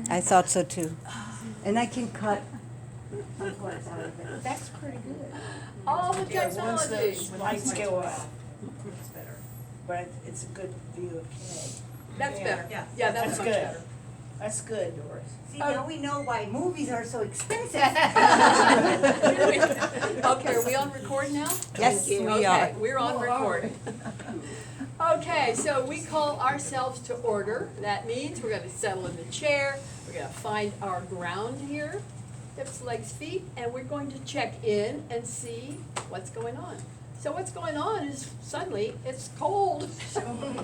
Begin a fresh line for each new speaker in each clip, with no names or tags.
I thought so too.
And I can cut some parts out of it. That's pretty good.
All the
Yeah, once
technology.
those lights go up, it's better. But it's a good view of Kay.
That's
Yeah.
better.
Yeah.
Yeah, that's
That's
much
good.
better.
That's good, Doris.
See, now we know why movies are so expensive.
Okay, are we on record now?
Yes, we
Okay,
are.
we're on record. Okay, so we call ourselves to order. That means we're gonna settle in the chair, we're gonna find our ground here, hips, legs, feet, and we're going to check in and see what's going on. So what's going on is suddenly it's cold.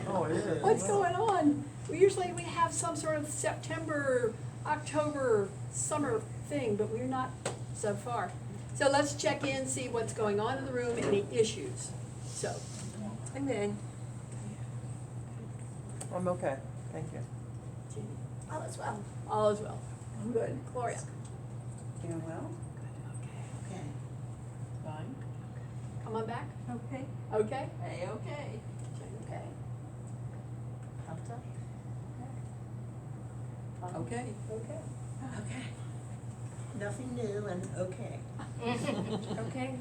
Oh, it is.
What's going on? We have some sort of September, October, summer thing, but we're not so far. So let's check in, see what's going on in the room, any issues. So, and then,
I'm okay, thank you.
all is well. All is well. Good. Gloria.
Doing well?
Okay.
Fine.
Come on back.
Okay.
Okay?
Hey, okay.
Okay.
Thumbs up.
Okay.
Okay.
Okay.
Okay. Nothing new and okay.
Okay.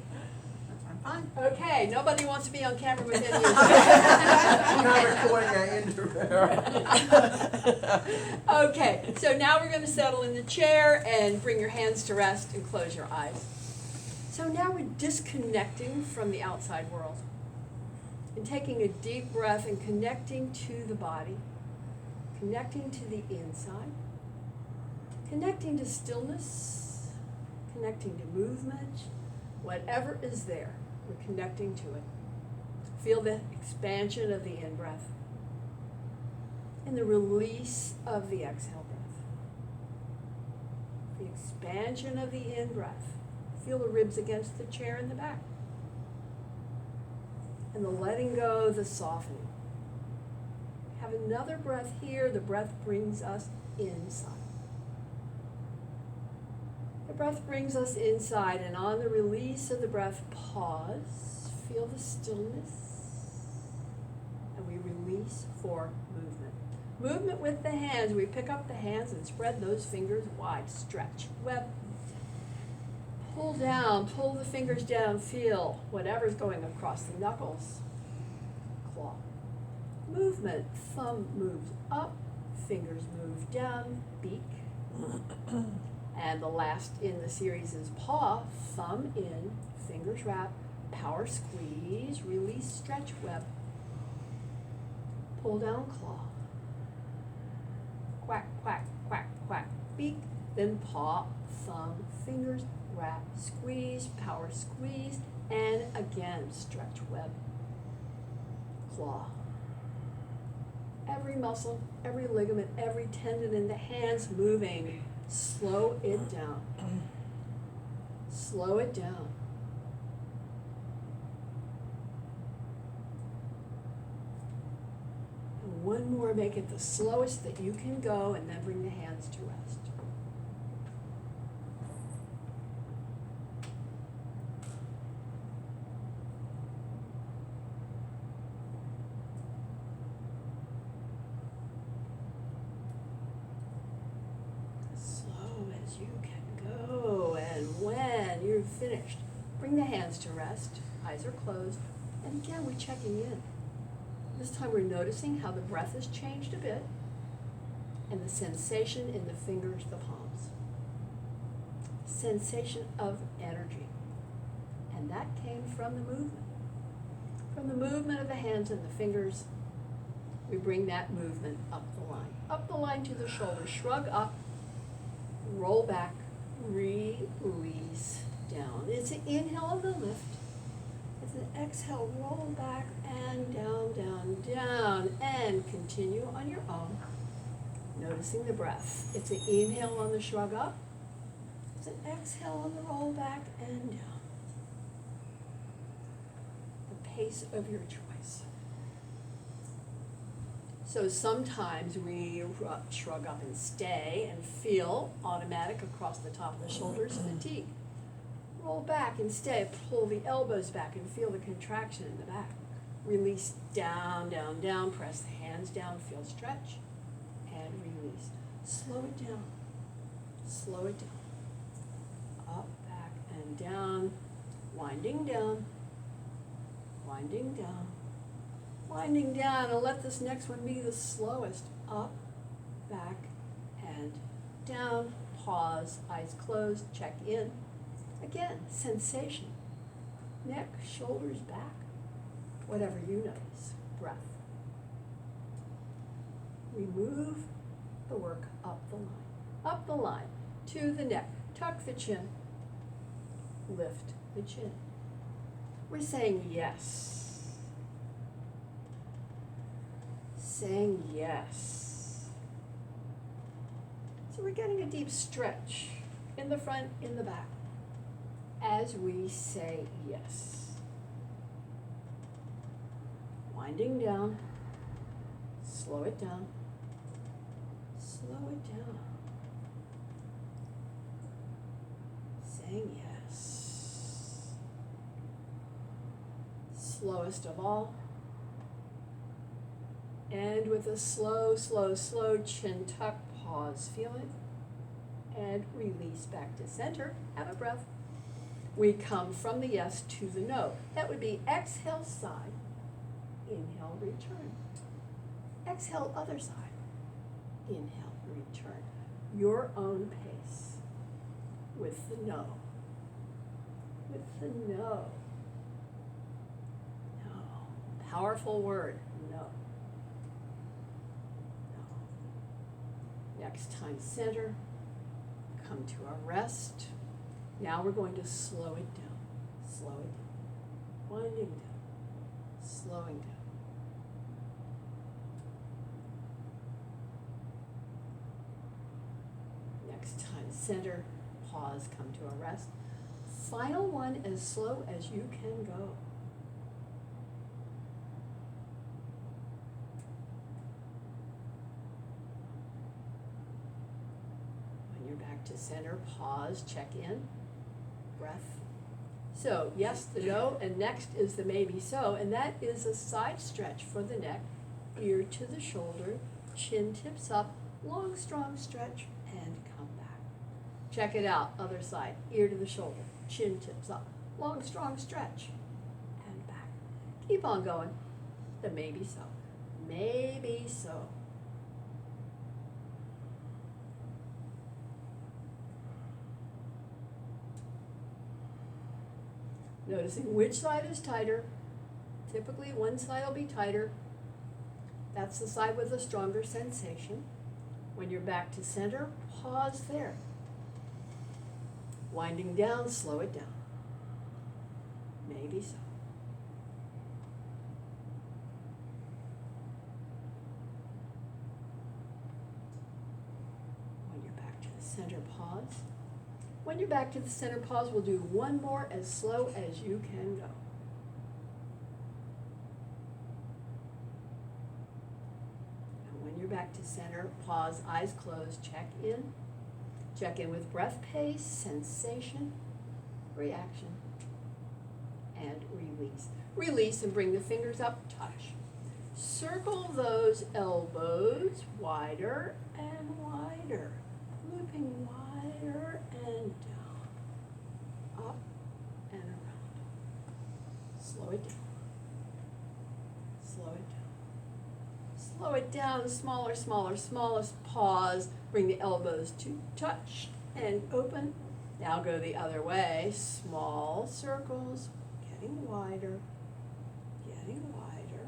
I'm fine.
Okay, nobody wants to be on camera with any of
I'm not
you.
recording that into
Okay, so now we're gonna settle in the chair and bring your hands to rest and close your eyes. So now we're disconnecting from the outside world and taking a deep breath and connecting to the body, connecting to the inside, connecting to stillness, connecting to movement, whatever is there, we're connecting to it. Feel the expansion of the in-breath and the release of the exhale breath. The expansion of the in-breath. Feel the ribs against the chair in the back. And the letting go, the softening. Have another breath here. The breath brings us inside. The breath brings us inside, and on the release of the breath, pause. Feel the stillness. And we release for movement. Movement with the hands. We pick up the hands and spread those fingers wide. Stretch. Web. Pull down. Pull the fingers down. Feel whatever's going across the knuckles. Claw. Movement. Thumb moves up. Fingers move down. Beak. And the last in the series is paw. Thumb in. Fingers wrap. Power squeeze. Release. Stretch. Web. Pull down. Claw. Quack, quack, quack, quack, beak, then paw, thumb, fingers, wrap, squeeze, power squeeze, and again, stretch, web, claw. Every muscle, every ligament, every tendon in the hands moving. Slow it down. Slow it down. One more, make it the slowest that you can go, and then bring the hands to rest. Slow as you can go, and when you're finished, bring the hands to rest, eyes are closed, and again, we're checking in. This time we're noticing how the breath has changed a bit and the sensation in the fingers, the palms. Sensation of energy. And that came from the movement. From the movement of the hands and the fingers, we bring that movement up the line. Up the line to the shoulders. Shrug up, roll back, release down. It's an inhale of the lift. It's an exhale, roll back and down, down, down, and continue on your own, noticing the breath. It's an inhale on the shrug up. It's an exhale on the roll back and down. The pace of your choice. So sometimes we shrug up and stay and feel automatic across the top of the shoulders, fatigue. Roll back and stay, pull the elbows back and feel the contraction in the back. Release down, down, down, press the hands down, feel stretch, and release. Slow it down. Slow it down. Up, back, and down. Winding down. Winding down. Winding down, and let this next one be the slowest. Up, back, and down. Pause, eyes closed, check in. Again, sensation. Neck, shoulders, back. Whatever you notice. Breath. We move the work up the line. Up the line to the neck. Tuck the chin. Lift the chin. We're saying yes. Saying yes. So we're getting a deep stretch in the front, in the back, as we say yes. Winding down. Slow it down. Slow it down. Saying yes. Slowest of all. And with a slow, slow, slow chin tuck, pause, feel it. And release back to center. Have a breath. We come from the yes to the no. That would be exhale side, inhale, return. Exhale other side, inhale, return. Your own pace with the no. With the no. No. Powerful word, no. No. Next time, center. Come to a rest. Now we're going to slow it down. Slow it down. Winding down. Slowing down. Next time, center. Pause. Come to a rest. Final one, as slow as you can go. When you're back to center, pause, check in, breath. So, yes, the no, and next is the maybe so, and that is a side stretch for the neck, ear to the shoulder, chin tips up, long, strong stretch, and come back. Check it out, other side, ear to the shoulder, chin tips up, long, strong stretch, and back. Keep on going. The maybe so. Maybe so. Noticing which side is tighter. Typically, one side will be tighter. That's the side with a stronger sensation. When you're back to center, pause there. Winding down, slow it down. Maybe so. When you're back to the center, pause. When you're back to the center, pause. We'll do one more as slow as you can go. And when you're back to center, pause, eyes closed, check in. Check in with breath, pace, sensation, reaction, and release. Release and bring the fingers up, touch. Circle those elbows wider and wider, looping wider and down, up and around. Slow it down. Slow it down. Slow it down, smaller, smaller, smallest pause. Bring the elbows to touch and open. Now go the other way. Small circles, getting wider, getting wider,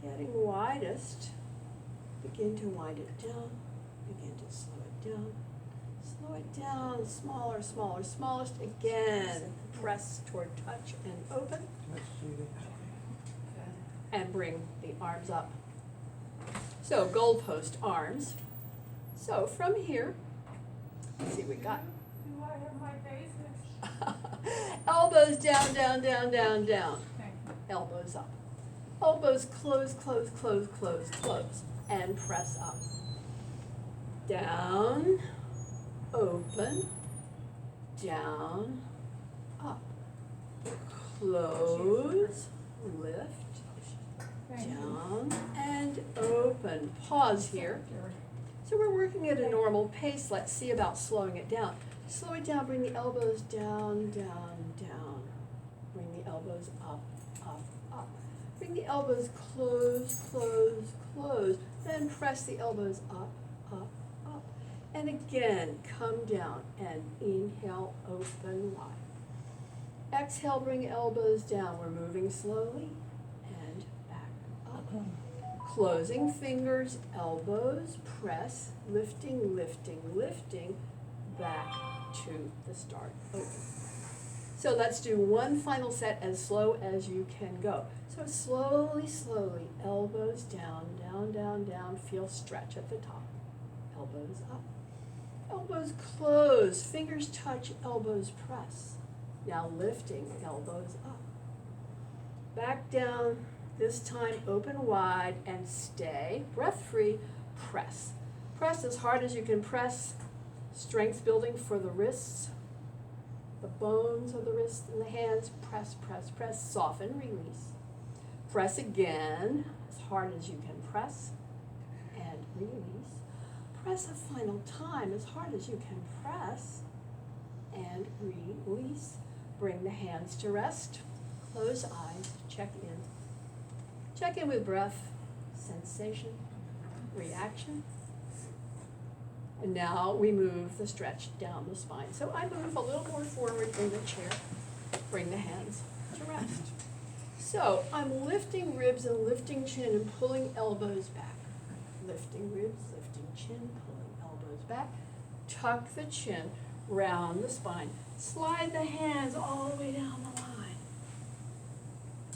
getting widest. Begin to wind it down. Begin to slow it down. Slow it down, smaller, smaller, smallest. Again, press toward touch and open. And bring the arms up. So goalpost arms. So from here, let's see what we got.
Do I have my bases?
Elbows down, down, down, down, down.
Thank you.
Elbows up. Elbows close, close, close, close, close. And press up. Down, open, down, up. Close, lift,
Thank you.
down, and open. Pause here. So So we're working at a normal pace. Let's see about slowing it down. Slow it down, bring the elbows down, down, down. Bring the elbows up, up, up. Bring the elbows close, close, close. Then press the elbows up, up, up. And again, come down and inhale, open wide. Exhale, bring elbows down. We're moving slowly and back up. Closing fingers, elbows, press, lifting, lifting, lifting, back to the start, open. So let's do one final set as slow as you can go. So slowly, slowly, elbows down, down, down, down, feel stretch at the top. Elbows up. Elbows close, fingers touch, elbows press. Now lifting, elbows up. Back down, this time open wide and stay. Breath free, press. Press as hard as you can press. Strength building for the wrists, the bones of the wrists and the hands. Press, press, press, soften, release. Press again, as hard as you can press, and release. Press a final time, as hard as you can press, and release. Bring the hands to rest, close eyes, check in. Check in with breath, sensation, reaction. And now we move the stretch down the spine. So I move a little more forward in the chair. Bring the hands to rest. So I'm lifting ribs and lifting chin and pulling elbows back. Lifting ribs, lifting chin, pulling elbows back. Tuck the chin, round the spine. Slide the hands all the way down the line.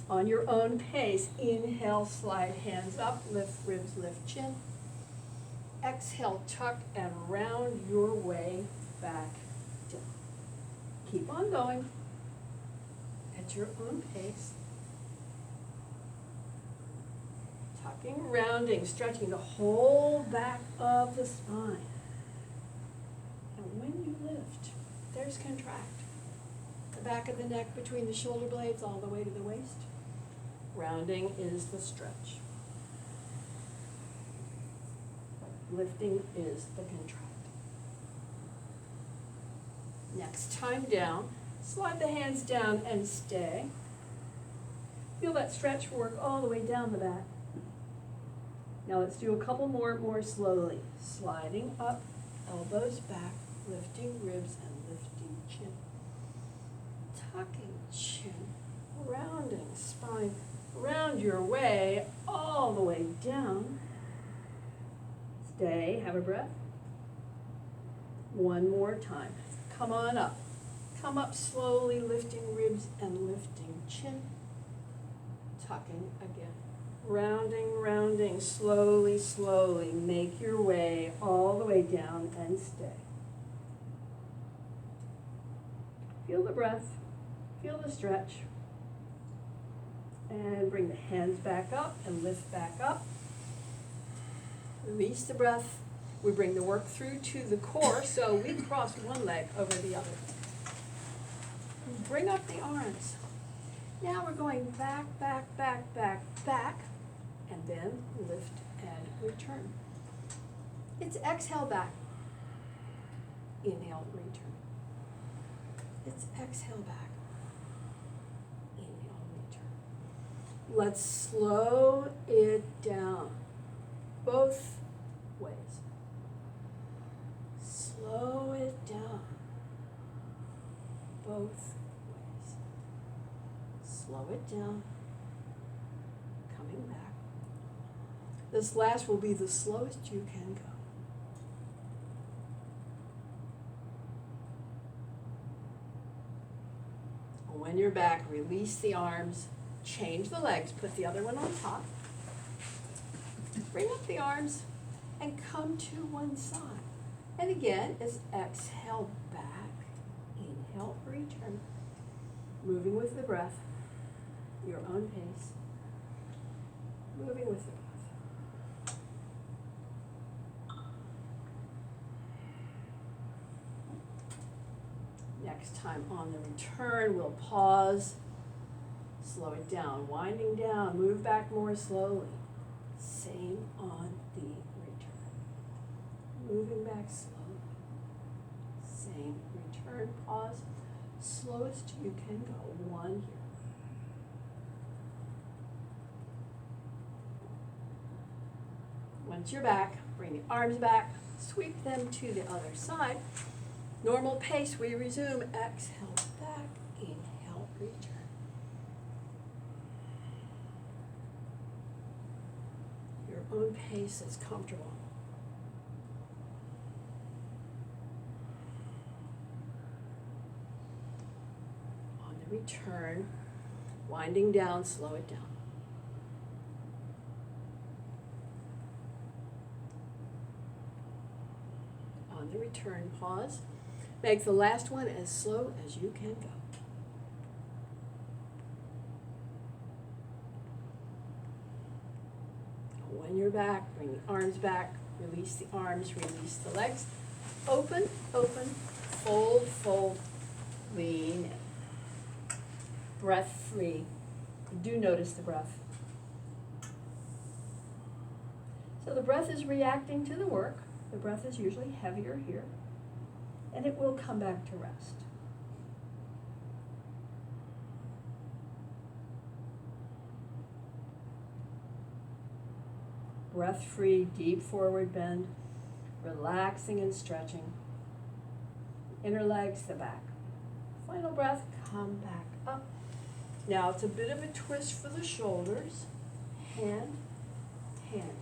On your own pace, inhale, slide hands up, lift ribs, lift chin. Exhale, tuck and round your way back down. Keep on going at your own pace. Tucking, rounding, stretching the whole back of the spine. And when you lift, there's contract. The back of the neck between the shoulder blades all the way to the waist. Rounding is the stretch. Lifting is the contract. Next time down, slide the hands down and stay. Feel that stretch work all the way down the back. Now let's do a couple more slowly. Sliding up, elbows back, lifting ribs and lifting chin. Tucking chin, rounding spine, round your way all the way down. Stay, have a breath. One more time. Come on up. Come up slowly, lifting ribs and lifting chin. Tucking again. Rounding, rounding, slowly, slowly. Make your way all the way down and stay. Feel the breath. Feel the stretch. And bring the hands back up and lift back up. Release the breath. We bring the work through to the core, so we cross one leg over the other. Bring up the arms. Now we're going back, back, back, back, back, and then lift and return. It's exhale back. Inhale, return. It's exhale back. Inhale, return. Let's slow it down. Both ways. Slow it down. Both ways. Slow it down. Coming back. This last will be the slowest you can go. When you're back, release the arms, change the legs, put the other one on top. Bring up the arms and come to one side. And again, is exhale back, inhale, return. Moving with the breath, your own pace. Moving with the breath. Next time on the return, we'll pause, slow it down, winding down, move back more slowly. Same on the return. moving back slowly. Same, return, pause, slowest you can go, 1 here. Once you're back, bring the arms back, sweep them to the other side. Normal pace, we resume, exhale back, inhale, return. Your own pace is comfortable. On the return, winding down, slow it down. On the return, pause. Make the last one as slow as you can go. When you're back, bring the arms back, release the arms, release the legs. Open, open, fold, fold, lean in. Breath free. Do notice the breath. So the breath is reacting to the work. The breath is usually heavier here, and it will come back to rest. Breath free, deep forward bend, relaxing and stretching. Inner legs, the back. Final breath, come back up. Now it's a bit of a twist for the shoulders. Hand, hand.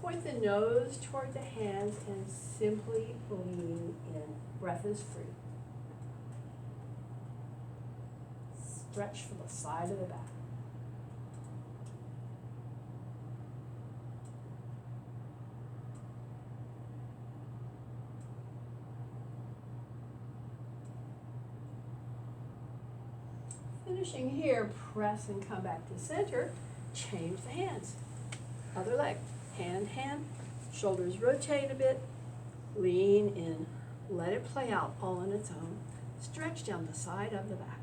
Point the nose toward the hands and simply lean in. Breath is free. Stretch for the side of the back. Finishing here, press and come back to center. Change the hands. Other leg. Hand, hand. Shoulders rotate a bit. Lean in. Let it play out all on its own. Stretch down the side of the back.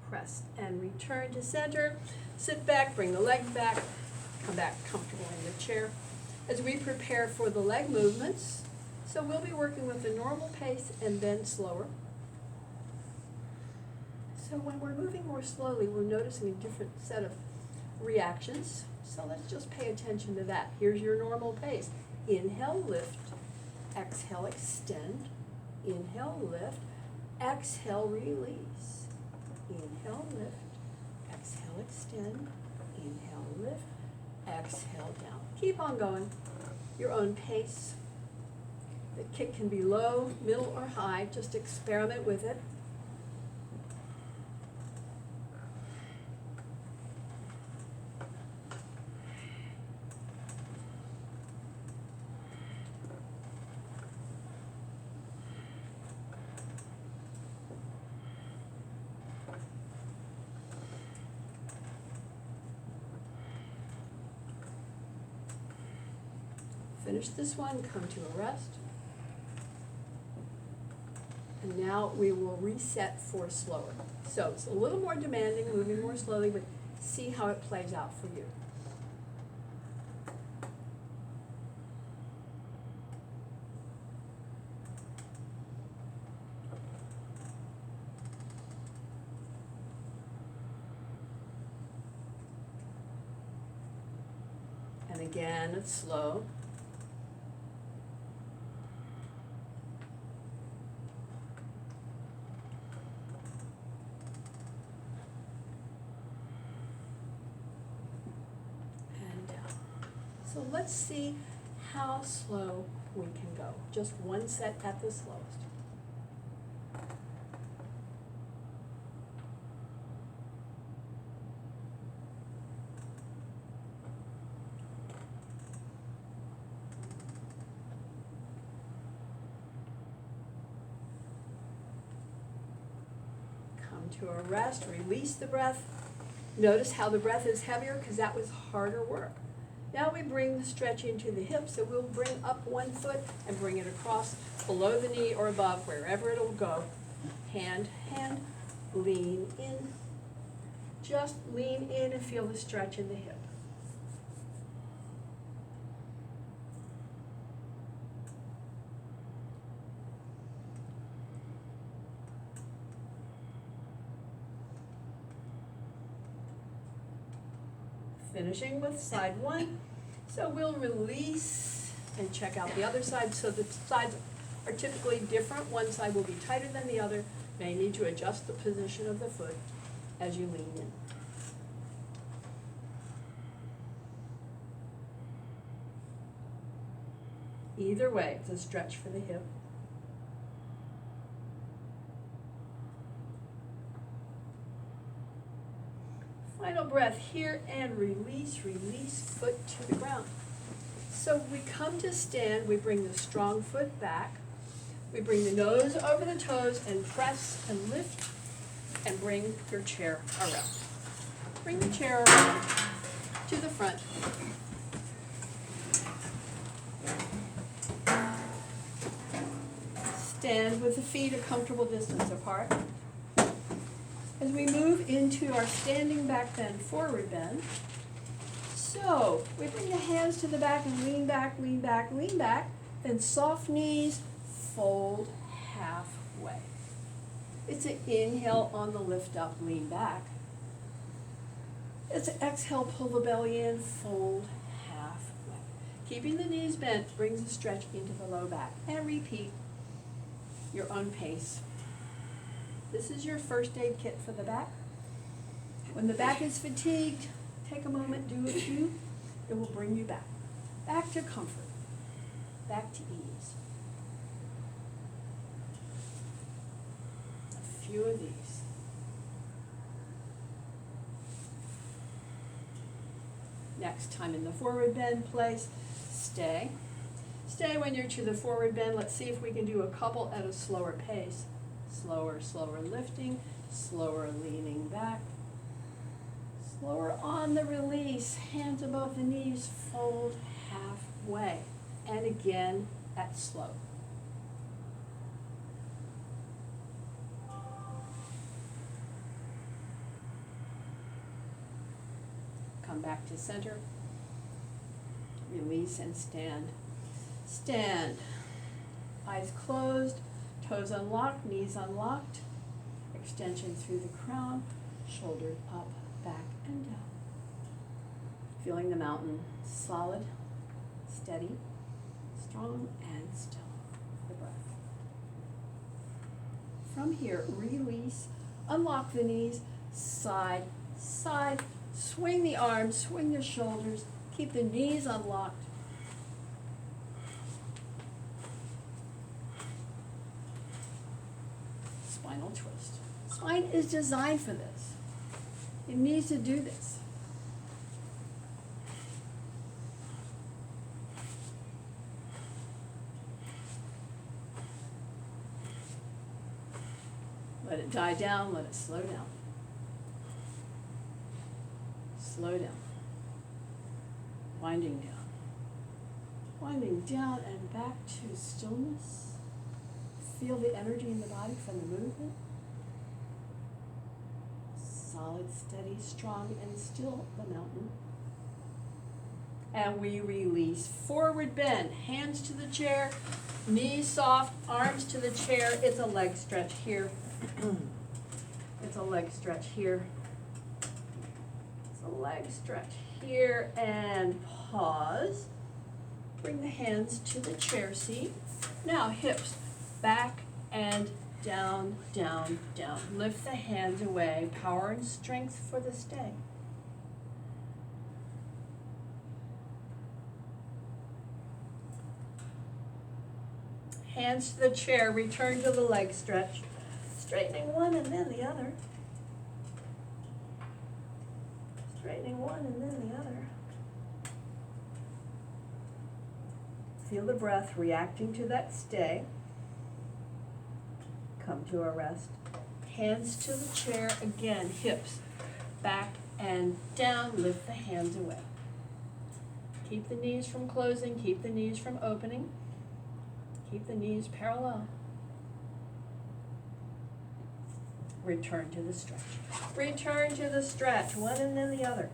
Press and return to center. Sit back, bring the legs back, come back comfortable in the chair. As we prepare for the leg movements, so we'll be working with the normal pace and then slower. So when we're moving more slowly, we're noticing a different set of reactions. So let's just pay attention to that. Here's your normal pace. Inhale, lift. Exhale, extend. Inhale, lift. Exhale, release. Inhale, lift. Exhale, extend. Inhale, lift. Exhale, down. Keep on going. Your own pace. The kick can be low, middle, or high. Just experiment with it. Finish this one, come to a rest. And now we will reset for slower. So it's a little more demanding, moving more slowly, but see how it plays out for you. And again, it's slow. So let's see how slow we can go. Just one set at the slowest. Come to a rest, release the breath. Notice how the breath is heavier because that was harder work. Now we bring the stretch into the hip, so we'll bring up one foot and bring it across below the knee or above, wherever it'll go. Hand, lean in. Just lean in and feel the stretch in the hip. Finishing with side one. So we'll release and check out the other side. So the sides are typically different. One side will be tighter than the other. May need to adjust the position of the foot as you lean in. Either way, it's a stretch for the hip. Final breath here and release, release foot to the ground. So we come to stand, we bring the strong foot back, we bring the nose over the toes and press and lift and bring your chair around. Bring the chair around to the front. Stand with the feet a comfortable distance apart. As we move into our standing back bend, forward bend. So, we bring the hands to the back and lean back, lean back, lean back. Then soft knees, fold halfway. It's an inhale on the lift up, lean back. It's an exhale, pull the belly in, fold halfway. Keeping the knees bent brings a stretch into the low back. And repeat your own pace. This is your first aid kit for the back. When the back is fatigued, take a moment, do a few. It will bring you back. Back to comfort. Back to ease. A few of these. Next time in the forward bend place, stay. Stay when you're to the forward bend. Let's see if we can do a couple at a slower pace. Slower, slower lifting, slower leaning back. Slower on the release, hands above the knees, fold halfway. And again at slow. Come back to center. Release and stand. Stand. Eyes closed, toes unlocked, knees unlocked. Extension through the crown, shoulders up, back and down. Feeling the mountain solid, steady, strong and still. The breath. From here, release, unlock the knees, side, side, swing the arms, swing the shoulders, keep the knees unlocked. Spinal twist. Spine is designed for this. It needs to do this. Let it die down, let it slow down. Slow down. Winding down. Winding down and back to stillness. Feel the energy in the body from the movement. Solid, steady, strong, and still the mountain. And we release. Forward bend, hands to the chair, knees soft, arms to the chair. It's a leg stretch here. It's a leg stretch here. It's a leg stretch here, and pause. Bring the hands to the chair seat. Now hips back and down, down, down. Lift the hands away. Power and strength for the stay. Hands to the chair. Return to the leg stretch. Straightening one and then the other. Straightening one and then the other. Feel the breath reacting to that stay. Come to a rest. Hands to the chair again. Hips back and down. Lift the hands away. Keep the knees from closing, keep the knees from opening. Keep the knees parallel. Return to the stretch. Return to the stretch, one and then the other.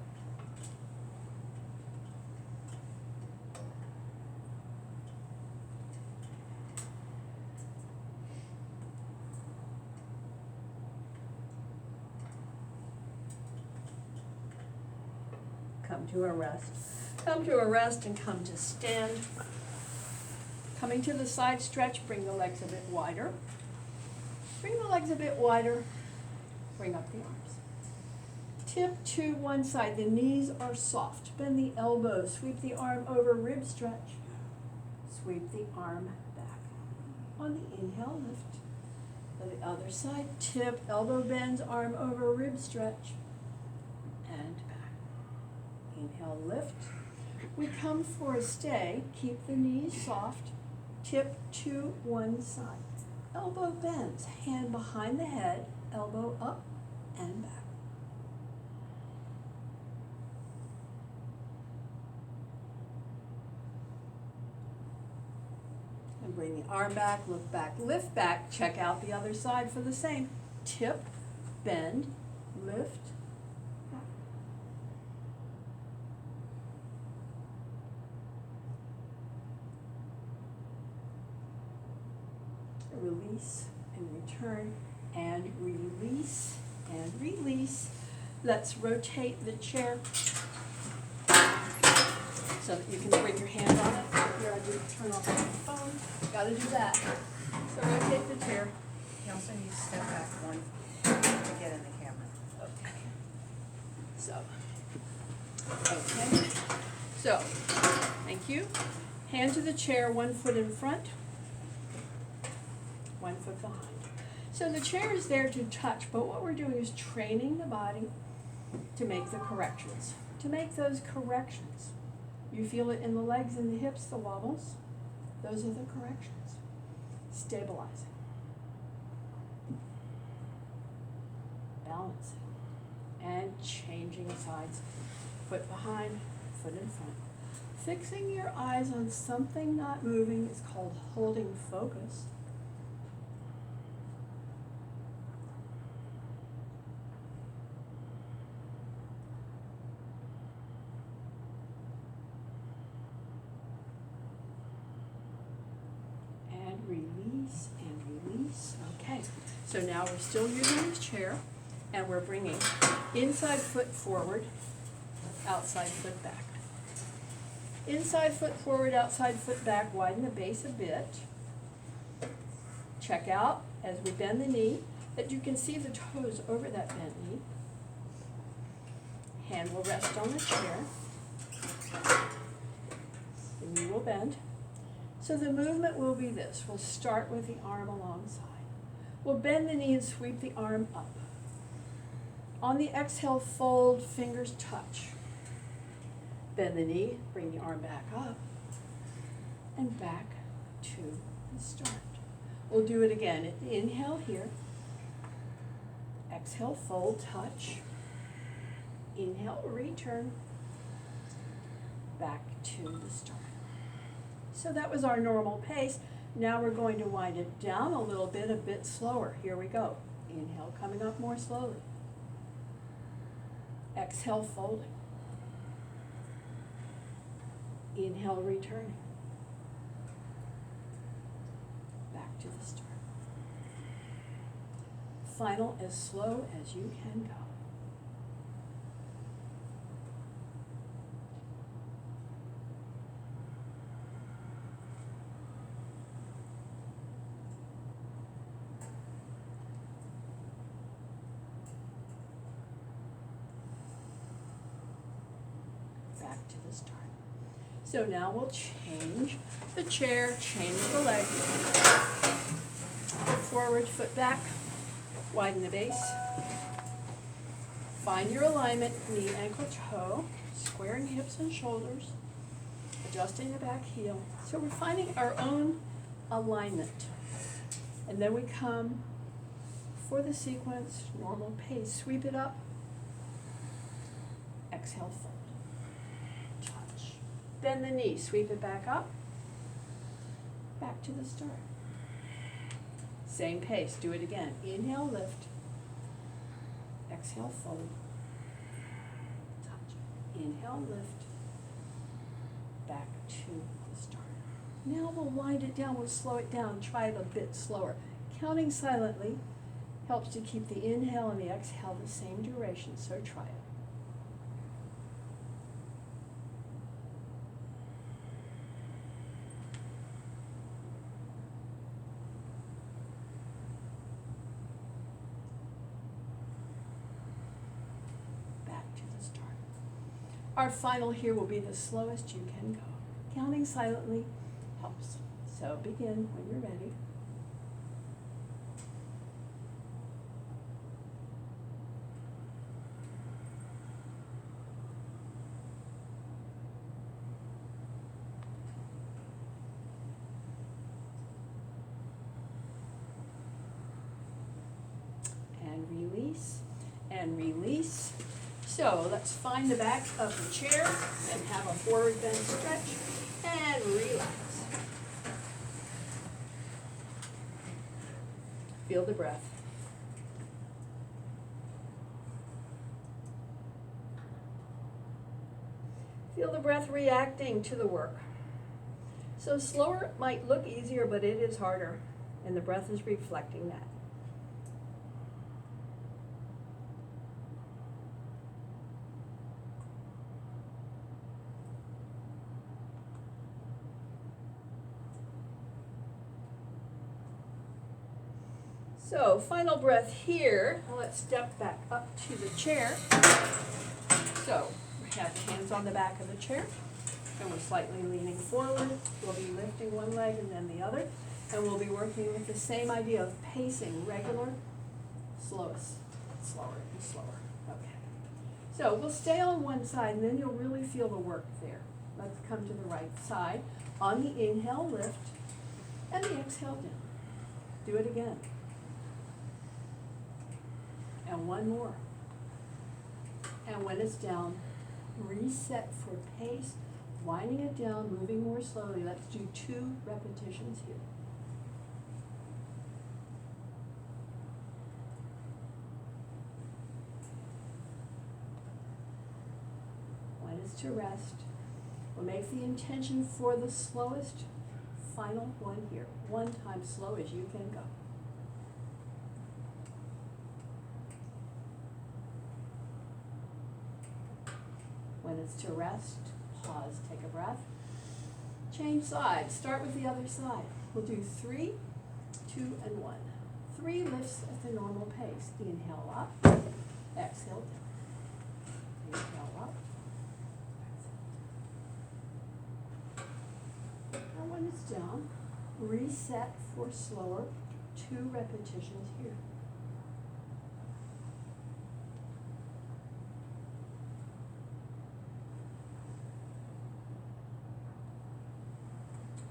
Come to a rest. Come to a rest and come to stand. Coming to the side stretch, bring the legs a bit wider. Bring the legs a bit wider. Bring up the arms. Tip to one side. The knees are soft. Bend the elbows. Sweep the arm over, rib stretch. Sweep the arm back. On the inhale, lift. On the other side, tip, elbow bends, arm over, rib stretch. And back. Inhale, lift. We come for a stay. Keep the knees soft. Tip to one side. Elbow bends, hand behind the head, elbow up and back. And bring the arm back, look back, lift back, check out the other side for the same. Tip, bend, lift, back. Release and return and release and release. Let's rotate the chair so that you can bring your hand on it. Here I do turn off my phone. Gotta do that. So rotate the chair.
You also need to step back one to get in the camera.
Okay. So, thank you. Hand to the chair, 1 foot in front, 1 foot behind. So the chair is there to touch, but what we're doing is training the body to make the corrections. To make those corrections. You feel it in the legs and the hips, the wobbles. Those are the corrections. Stabilizing. Balancing. And changing sides. Foot behind, foot in front. Fixing your eyes on something not moving is called holding focus. And release and release. Okay, so now we're still using this chair and we're bringing inside foot forward, outside foot back. Inside foot forward, outside foot back, widen the base a bit. Check out, as we bend the knee, that you can see the toes over that bent knee. Hand will rest on the chair. The knee will bend. So the movement will be this. We'll start with the arm alongside. We'll bend the knee and sweep the arm up. On the exhale, fold, fingers touch. Bend the knee, bring the arm back up, and back to the start. We'll do it again. Inhale here. Exhale, fold, touch. Inhale, return. Back to the start. So that was our normal pace. Now we're going to wind it down a little bit, a bit slower. Here we go. Inhale, coming up more slowly. Exhale, folding. Inhale, returning. Back to the start. Final as slow as you can go. Back to the start. So now we'll change the chair, change the leg. Foot forward, foot back, widen the base. Find your alignment, knee, ankle, toe, squaring hips and shoulders, adjusting the back heel. So we're finding our own alignment. And then we come for the sequence, normal pace. Sweep it up, exhale, fold. bend the knee, sweep it back up, back to the start. Same pace, do it again. Inhale, lift. Exhale, fold. Touch. Inhale, lift. Back to the start. Now we'll wind it down, we'll slow it down, try it a bit slower. Counting silently helps to keep the inhale and the exhale the same duration, so try it. Back to the start. Our final here will be the slowest you can go. Counting silently helps. So begin when you're ready. And release, and release. So let's find the back of the chair and have a forward bend stretch and relax. Feel the breath. Feel the breath reacting to the work. So slower might look easier, but it is harder, and the breath is reflecting that. So, final breath here. Let's step back up to the chair. So, we have hands on the back of the chair, and we're slightly leaning forward. We'll be lifting one leg and then the other, and we'll be working with the same idea of pacing, regular, slowest, slower and slower. Okay. So, we'll stay on one side, and then you'll really feel the work there. Let's come to the right side. On the inhale, lift, and the exhale down. Do it again. And one more. And when it's down, reset for pace, winding it down, moving more slowly. Let's do 2 repetitions here. When it's to rest, we'll make the intention for the slowest final one here. One time slow as you can go. When it's to rest, pause, take a breath. Change sides, start with the other side. We'll do 3, 2, and 1. 3 lifts at the normal pace. Inhale up, exhale down. Inhale up, exhale down. And when it's down, reset for slower, 2 repetitions here.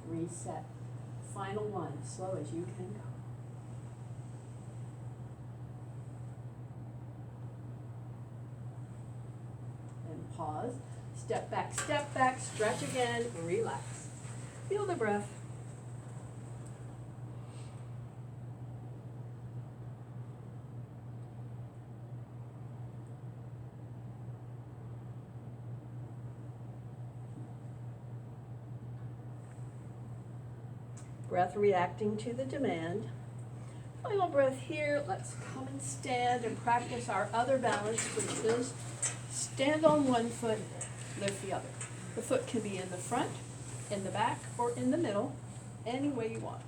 Reset. Final one, slow as you can go. And pause. Step back, stretch again, relax. Feel the breath. Breath reacting to the demand. Final breath here. Let's come and stand and practice our other balance, which is stand on one foot, lift the other. The foot can be in the front, in the back, or in the middle, any way you want.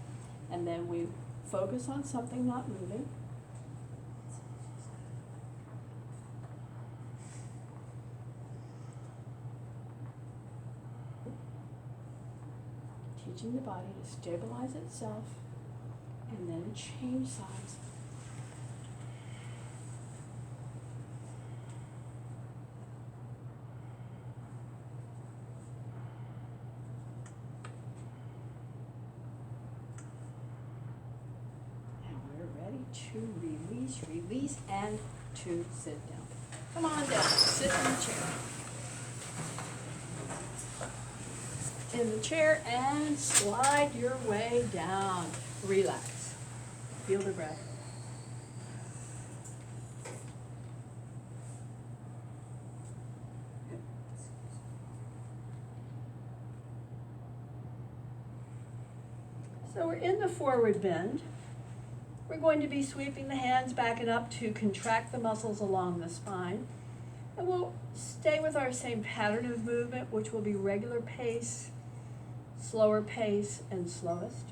And then we focus on something not moving. Teaching the body to stabilize itself and then change sides. And we're ready to release, and to sit down. Come on down, sit in the chair. in the chair and slide your way down. Relax. Feel the breath. So we're in the forward bend. We're going to be sweeping the hands back and up to contract the muscles along the spine. And we'll stay with our same pattern of movement, which will be regular pace, slower pace, and slowest.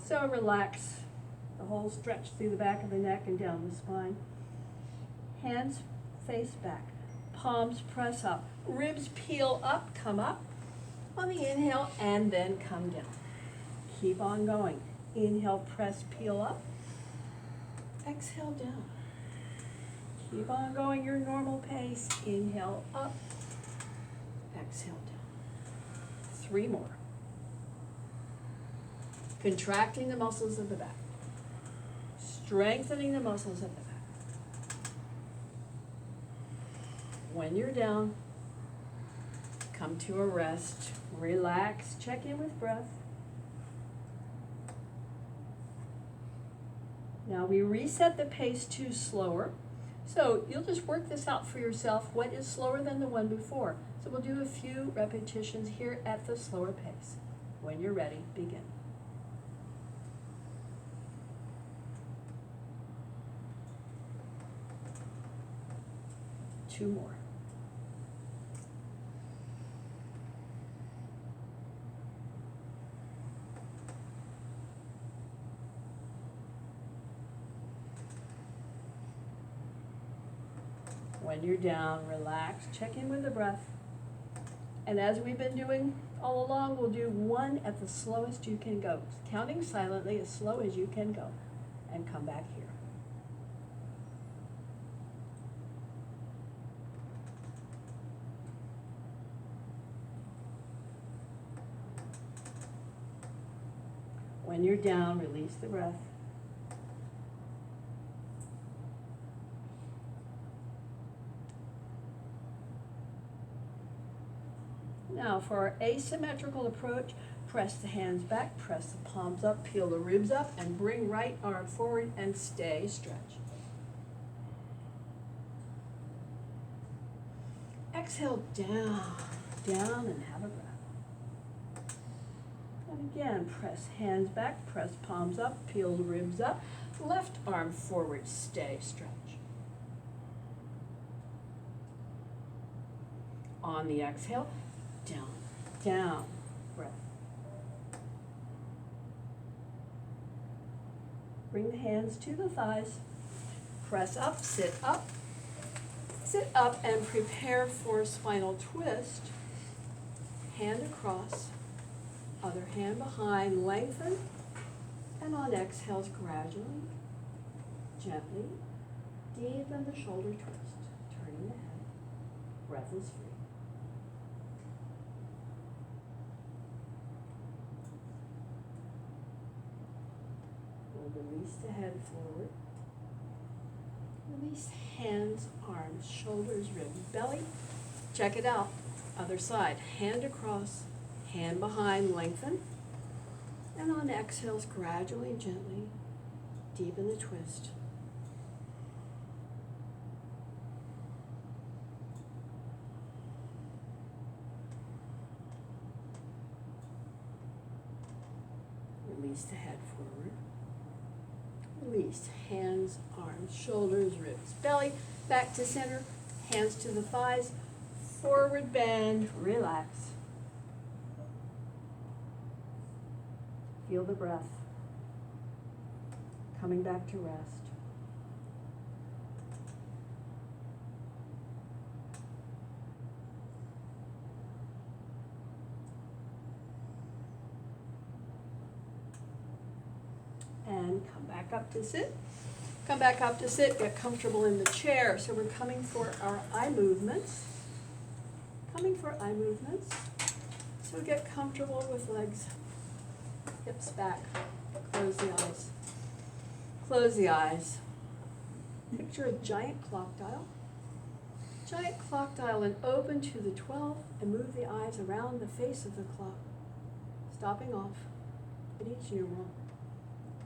So relax the whole stretch through the back of the neck and down the spine. Hands face back, palms press up, ribs peel up, come up on the inhale, and then come down. Keep on going. Inhale, press, peel up. Exhale, down. Keep on going your normal pace. Inhale, up. Exhale, down. 3 more. Contracting the muscles of the back. Strengthening the muscles of the back. When you're down, come to a rest. Relax. Check in with breath. Now we reset the pace to slower. So you'll just work this out for yourself. What is slower than the one before? So we'll do a few repetitions here at the slower pace. When you're ready, begin. Two more. When you're down, relax, check in with the breath. And as we've been doing all along, we'll do 1 at the slowest you can go, counting silently as slow as you can go, and come back here. When you're down, release the breath. Now for our asymmetrical approach, press the hands back, press the palms up, peel the ribs up, and bring right arm forward and stay stretch. Exhale, down, down, and have a breath. And again, press hands back, press palms up, peel the ribs up, left arm forward, stay stretch. On the exhale, down, down, breath. Bring the hands to the thighs. Press up, sit up, and prepare for spinal twist. Hand across, other hand behind, lengthen, and on exhales gradually, gently, deepen the shoulder twist, turning the head, breath is free. Release the head forward. Release hands, arms, shoulders, ribs, belly. Check it out. Other side. Hand across, hand behind, lengthen. And on exhales, gradually and gently, deepen the twist. Release the head forward. Release, hands, arms, shoulders, ribs, belly, back to center, hands to the thighs, forward bend, relax. Feel the breath, coming back to rest. And come back up to sit. Come back up to sit, get comfortable in the chair. So we're coming for our eye movements. So get comfortable with legs, hips back. Close the eyes. Close the eyes. Picture a giant clock dial. Giant clock dial and open to the 12 and move the eyes around the face of the clock, stopping off at each numeral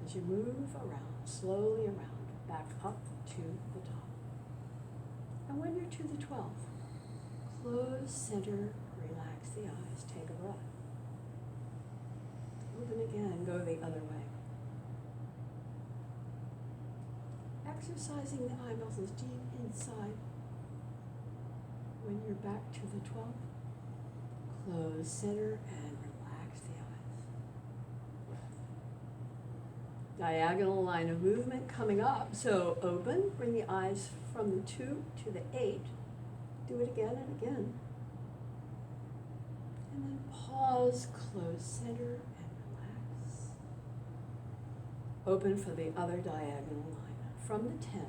as you move around, slowly around, back up to the top. And when you're to the 12, close, center, relax the eyes, take a breath. Open again, go the other way. Exercising the eye muscles deep inside. When you're back to the 12, close, center, and relax the eyes. Diagonal line of movement coming up. So open, bring the eyes from the 2 to the 8. Do it again and again. And then pause, close, center, and relax. Open for the other diagonal line, from the 10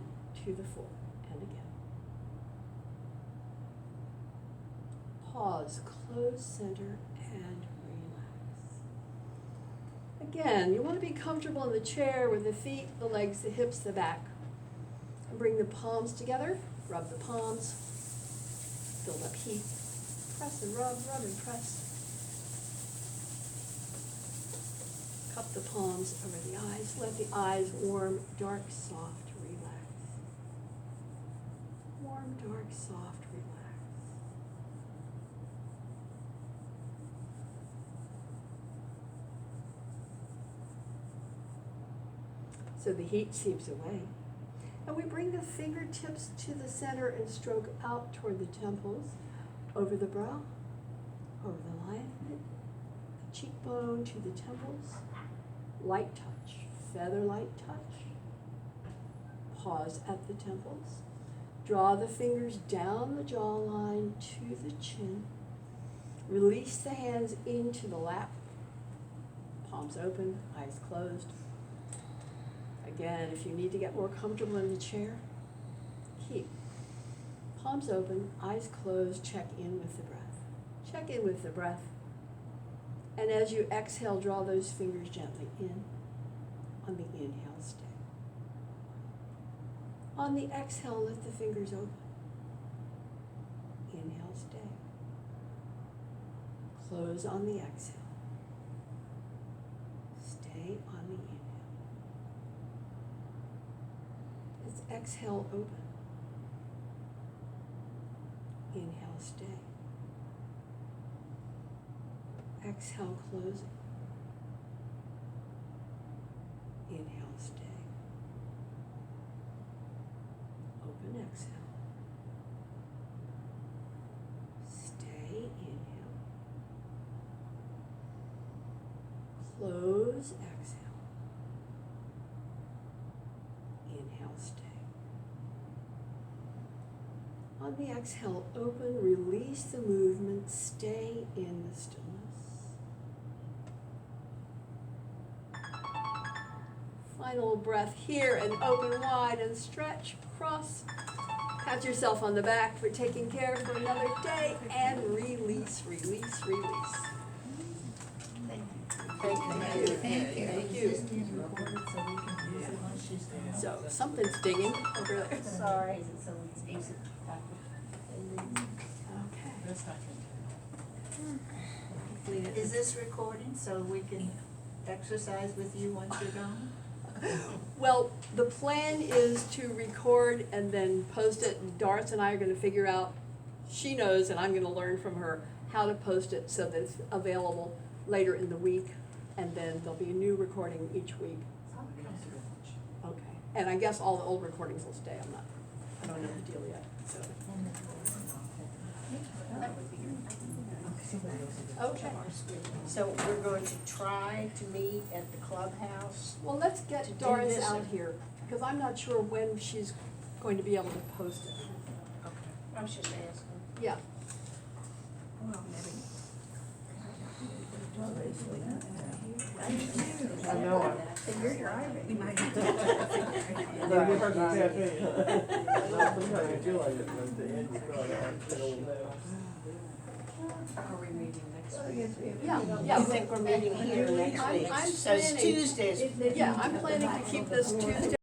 to the 4, and again. Pause, close, center, and relax. Again, you want to be comfortable in the chair with the feet, the legs, the hips, the back. And bring the palms together, rub the palms, build up heat, press and rub and press. Cup the palms over the eyes, let the eyes warm, dark, soft, relax. Warm, dark, soft, relax. So the heat seeps away. And we bring the fingertips to the center and stroke out toward the temples, over the brow, over the lion head, the cheekbone to the temples. Light touch, feather light touch. Pause at the temples. Draw the fingers down the jawline to the chin. Release the hands into the lap. Palms open, eyes closed. Again, if you need to get more comfortable in the chair, keep. Palms open, eyes closed, check in with the breath. Check in with the breath. And as you exhale, draw those fingers gently in. On the inhale, stay. On the exhale, let the fingers open. Inhale, stay. Close on the exhale. Stay on the inhale. Let's exhale, open. Inhale, stay. Exhale, closing. Inhale, stay. Open, exhale. Stay, inhale. Close, exhale. Inhale, stay. On the exhale, open, release the movement, stay in the stillness. Final breath here and open wide and stretch, cross. Pat yourself on the back for taking care for another day and release, release, release.
Thank you.
Thank you. So something's dinging over there.
Sorry.
Okay.
Is this recording so we can exercise with you once you're gone?
Well, the plan is to record and then post it, and Doris and I are gonna figure out, she knows and I'm gonna learn from her how to post it so that it's available later in the week, and then there'll be a new recording each week. Okay, and I guess all the old recordings will stay, I don't know the deal yet, so. Okay,
So we're going to try to meet at the clubhouse.
well, let's
To
get
do
Doris
this
out
and-
here, because I'm not sure when she's going to be able to post it.
Okay. I was just asking.
Yeah,
Well, maybe.
I know it.
You're driving. We might have to.
No, you heard the caffeine. Sometimes you feel like it, but at the end you feel like
Are we meeting next week?
yeah.
I think we're meeting here next
I'm-
week.
I'm
So it's
planning-
Tuesdays.
yeah, I'm planning to keep this Tuesday.